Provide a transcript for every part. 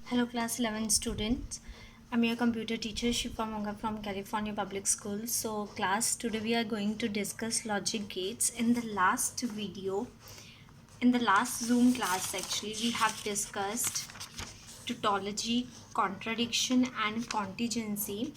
Hello, class 11 students. I'm your computer teacher Shifa Monga from California Public Schools. So, class, today we are going to discuss logic gates. In the last Zoom class, actually, we have discussed tautology, contradiction, and contingency.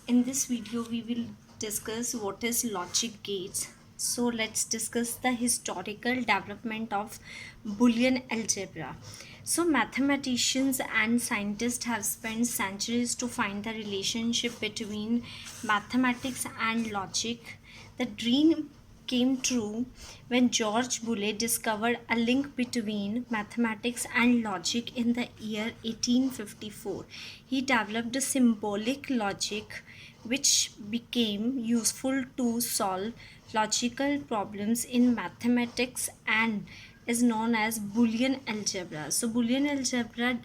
In this video, we will discuss what is logic gates. So let's discuss the historical development of Boolean algebra. So mathematicians and scientists have spent centuries to find the relationship between mathematics and logic. The dream came true when George Boole discovered a link between mathematics and logic in the year 1854. He developed a symbolic logic which became useful to solve logical problems in mathematics and is known as Boolean algebra. So Boolean algebra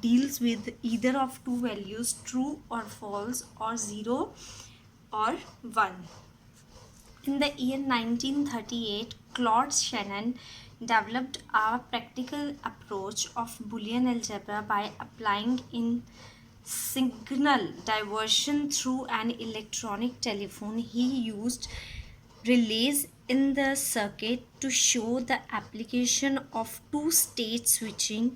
deals with either of two values, true or false, or 0 or 1. In the year 1938, Claude Shannon developed a practical approach of Boolean algebra by applying in signal diversion through an electronic telephone. He used relays in the circuit to show the application of two-state switching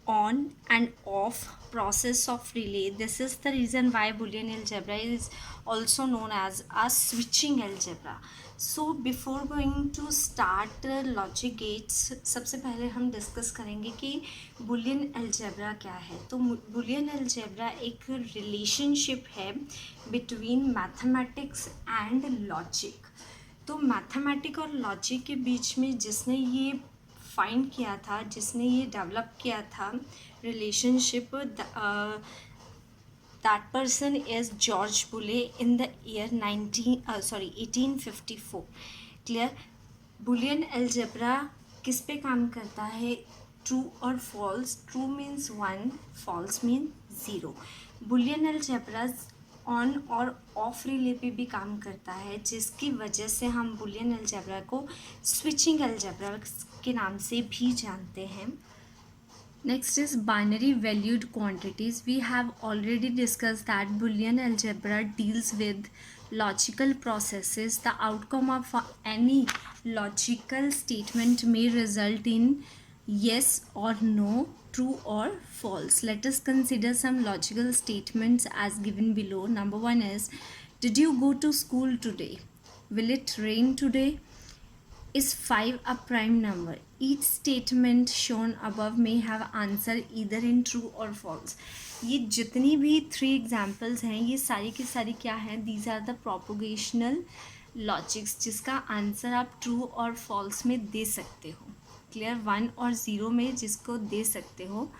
on and off process of relay. This is the reason why Boolean algebra is also known as a switching algebra. So before going to start logic gates, सबसे पहले हम discuss करेंगे कि Boolean algebra क्या है. तो Boolean algebra एक relationship है बिटवीन मैथमेटिक्स एंड लॉजिक. तो मैथमेटिक और लॉजिक के बीच में जिसने ये फाइंड किया था, जिसने ये डेवलप किया था relationship, that person is George Boole in the year 1854. Clear. Boolean algebra किस पे काम करता है? ट्रू और false. True means 1, false mean 0. Boolean algebra on और ऑफ रिले पे भी काम करता है, जिसकी वजह से हम बुलियन अलजेब्रा को स्विचिंग अलजेब्रा के नाम से भी जानते हैं. Next is binary valued quantities. We have already discussed that Boolean algebra deals with logical processes. The outcome of any logical statement may result in yes or no, true or false. Let us consider some logical statements as given below. Number 1 is, did you go to school today? Will it rain today? Is 5 a prime number? Each statement shown above may have answer either in true or false. ये जितनी भी 3 examples हैं, ये सारी की सारी क्या हैं? दीज आर द प्रोपोगेशनल लॉजिक्स, जिसका आंसर आप ट्रू और फॉल्स में दे सकते हो. क्लियर. 1 और 0 में जिसको दे सकते हो.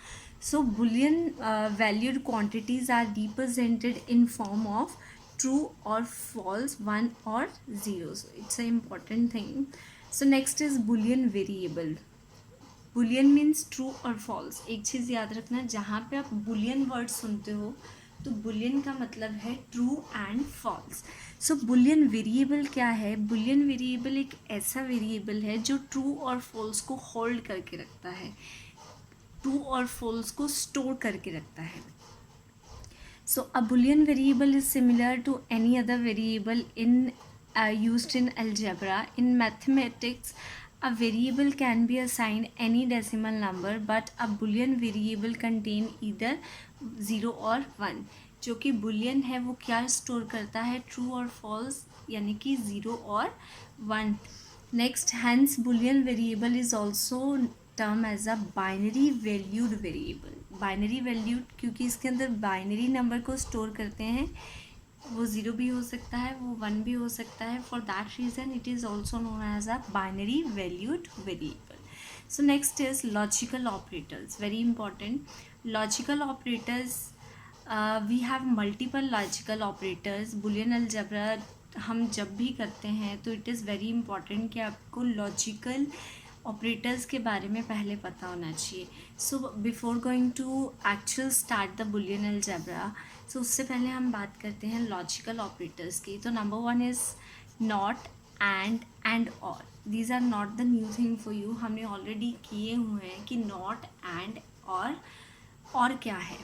So Boolean valued quantities are represented in form of true or false, 1 or 0. So it's an important thing. So next is Boolean variable. Boolean means true or false. एक चीज़ याद रखना, जहाँ पे आप Boolean वर्ड सुनते हो तो Boolean का मतलब है true and false. So Boolean variable क्या है? Boolean variable एक ऐसा variable है जो true और false को hold करके रखता है, true और false को store करके रखता है. So a Boolean variable is similar to any other variable used in algebra. In mathematics, a variable can be assigned any decimal number, but a Boolean variable contain either 0 or 1. जो कि Boolean है वो क्या store करता है? True और false, यानी कि 0 और 1. Next, hence Boolean variable is also term as a binary valued variable. Binary valued क्योंकि इसके अंदर बाइनरी नंबर को स्टोर करते हैं. वो 0 भी हो सकता है, वो 1 भी हो सकता है. For that reason it is also known as a binary valued variable. So next is logical operators. Very important. Logical operators, we have multiple logical operators. Boolean algebra हम जब भी करते हैं तो इट इज़ वेरी इंपॉर्टेंट कि आपको logical operators के बारे में पहले पता होना चाहिए. So before going to actual start the Boolean algebra, so उससे पहले हम बात करते हैं लॉजिकल ऑपरेटर्स की. तो number 1 is not, and or. These are not the new thing for you. हमने ऑलरेडी किए हुए हैं कि नॉट, एंड, और और क्या है,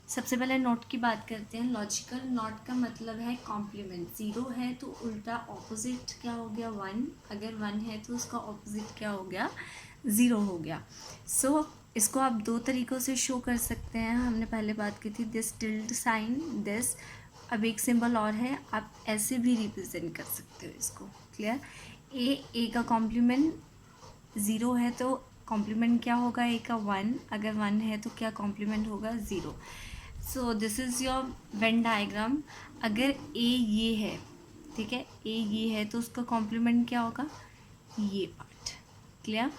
सबसे पहले नॉट की बात करते हैं। लॉजिकल नॉट का मतलब है कॉम्प्लीमेंट। ज़ीरो है तो उल्टा ऑपोजिट क्या हो गया, वन। अगर वन है तो उसका ऑपोजिट क्या हो गया, ज़ीरो हो गया। सो इसको आप दो तरीक़ों से शो कर सकते हैं। हमने पहले बात की थी दिस टिल्ड साइन, दिस। अब एक सिंबल और है, आप ऐसे भी रिप्रेजेंट कर सकते हो इसको। क्लियर? ए का कॉम्प्लीमेंट ज़ीरो है तो कॉम्प्लीमेंट क्या होगा, ए का वन। अगर वन है तो क्या कॉम्प्लीमेंट होगा, zero. So this is your Venn diagram. अगर ए ये है, ठीक है, ए ये है तो उसका कॉम्प्लीमेंट क्या होगा, ये पार्ट। क्लियर?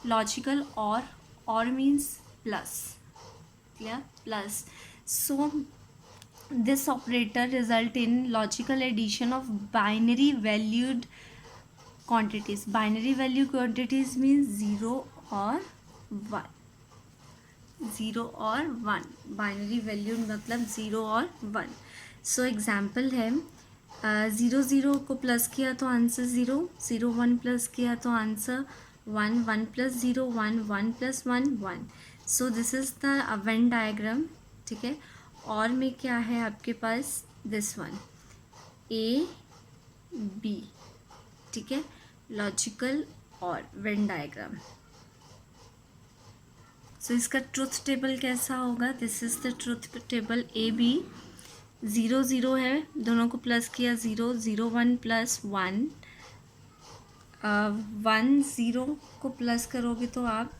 लॉजिकल और means plus. Clear? Plus. So this operator result in logical addition of binary valued quantities. Binary value quantities means 0 or 1. 0 और 1. Binary value मतलब 0 और 1. So example है, 0 0 को प्लस किया तो आंसर 0, 0 1 प्लस किया तो answer 1, 1 plus 0 1, 1 plus 1 1. So this is the Venn diagram. ठीक है? और में क्या है आपके पास, दिस वन, ए बी। ठीक है? लॉजिकल और वेन डायग्राम। सो इसका ट्रुथ टेबल कैसा होगा, this is the truth table. A B, 0 0 है, दोनों को प्लस किया 0, 0 1 प्लस 1, 1 0 को प्लस करोगे तो आप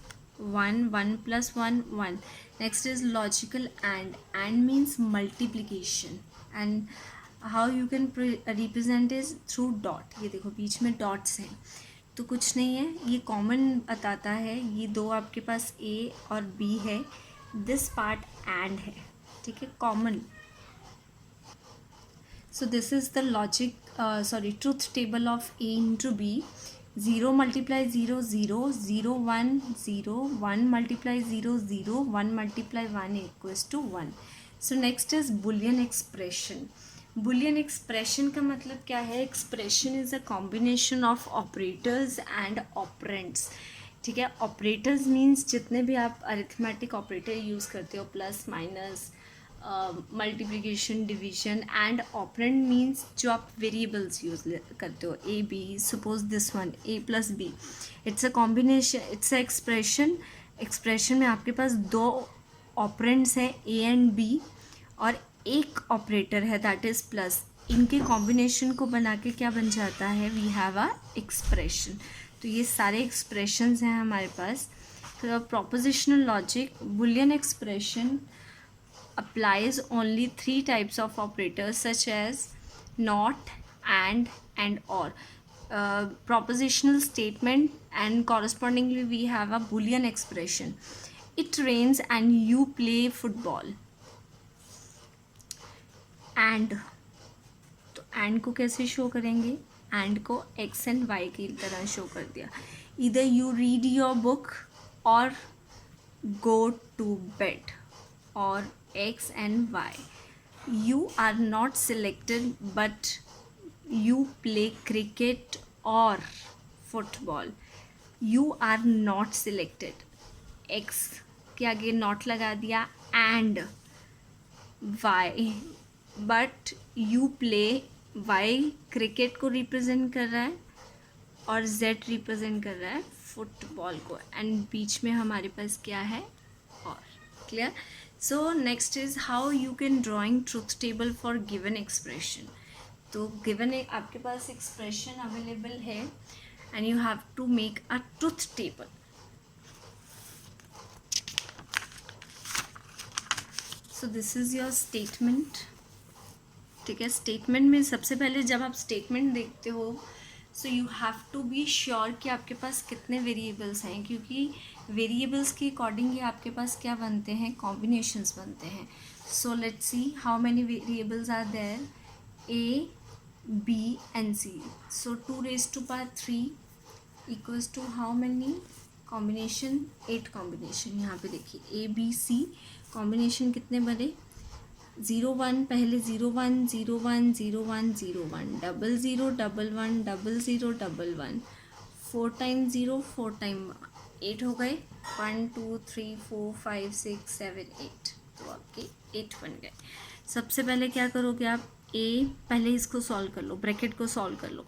1, 1 plus 1 1. Next is logical and. And means multiplication. And how you can represent is through dot. ये देखो बीच में डॉट्स हैं तो कुछ नहीं है, ये कॉमन बताता है। ये दो आपके पास A और B है, दिस पार्ट and है। ठीक है, common. So this is the truth table of A into B. 0 multiply 0 0, 0 1 0, 1 multiply 0 0, 1 multiply 1 equals to 1. So next is Boolean expression. Boolean expression का मतलब क्या है, expression is a combination of operators and operands. ठीक है, operators means जितने भी आप arithmetic operator use करते हो, plus minus, multiplication, division. And operand means जो आप वेरिएबल्स यूज़ करते हो, A B. Suppose this one A plus B, it's a combination, it's a expression. Expression में आपके पास दो ऑपरेंड्स हैं, ए एंड बी, और एक ऑपरेटर है दैट इज़ प्लस। इनके कॉम्बिनेशन को बना के क्या बन जाता है, वी हैव अ एक्सप्रेशन। तो ये सारे एक्सप्रेशंस हैं हमारे पास। तो prepositional logic, Boolean expression applies only three types of operators such as not, and or. Propositional statement, and correspondingly we have a Boolean expression. It rains and you play football. And तो and को कैसे show करेंगे, and को x and y की तरह show कर दिया। Either you read your book or go to bed, or x and y. You are not selected but you play cricket or football. You are not selected, x के आगे not लगा दिया, and y, but you play, y cricket को represent कर रहा है और z represent कर रहा है फुटबॉल को, एंड बीच में हमारे पास क्या है, और। Clear? So next is how you can drawing truth table for given expression. तो गिवन आपके पास एक्सप्रेशन अवेलेबल है and you have to make a truth table. So this is your statement. ठीक है, स्टेटमेंट में सबसे पहले जब आप स्टेटमेंट देखते हो so you have to be sure कि आपके पास कितने वेरिएबल्स हैं, क्योंकि वेरिएबल्स के अकॉर्डिंग ही आपके पास क्या बनते हैं, कॉम्बिनेशंस बनते हैं। So let's see how many variables are there, A B and C. So 2 raised to power 3 equals to how many combination, 8 combination. यहाँ पे देखिए ए बी सी कॉम्बिनेशन कितने बने, 0 1 पहले 0 1 0 1 0 1 0 1, 0 0 1 1 0 0 1 1, 4 टाइम 0 4 टाइम 8 हो गए, 1 2 3 4 5 6 7 8, तो आपके 8 बन गए। सबसे पहले क्या करोगे आप, ए, पहले इसको सॉल्व कर लो, ब्रैकेट को सॉल्व कर लो।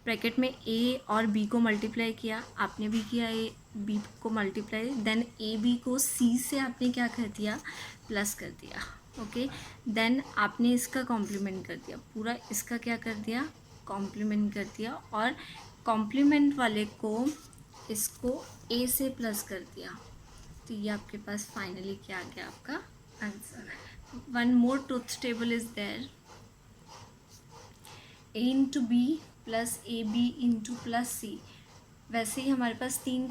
ब्रैकेट में ए और बी को मल्टीप्लाई किया, आपने भी किया ए बी को मल्टीप्लाई, देन ए बी को सी से आपने क्या कर दिया, प्लस कर दिया। ओके, देन आपने इसका कॉम्प्लीमेंट कर दिया, पूरा इसका क्या कर दिया, कॉम्प्लीमेंट कर दिया, और कॉम्प्लीमेंट वाले को इसको ए से प्लस कर दिया। तो ये आपके पास फाइनली क्या आ गया, आपका answer. One more truth table is there, A into B plus A B into plus C. वैसे ही हमारे पास 3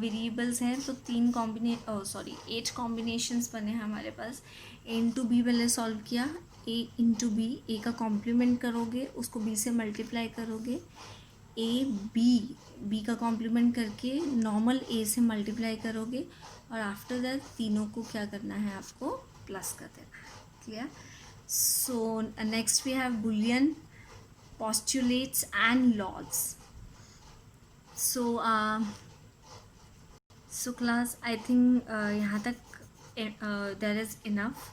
वेरिएबल्स हैं, तो 8 कॉम्बिनेशंस बने हैं हमारे पास। ए इंटू बी पहले सॉल्व किया, ए इंटू बी, ए का कॉम्प्लीमेंट करोगे, उसको बी से मल्टीप्लाई करोगे, ए बी का कॉम्प्लीमेंट करके नॉर्मल ए से मल्टीप्लाई करोगे, और आफ्टर दैट तीनों को क्या करना है, आपको प्लस कर देना। Clear? So next we have Boolean, postulates and laws. So class, I think यहाँ तक there is enough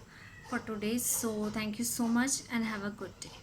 for today. So thank you so much and have a good day.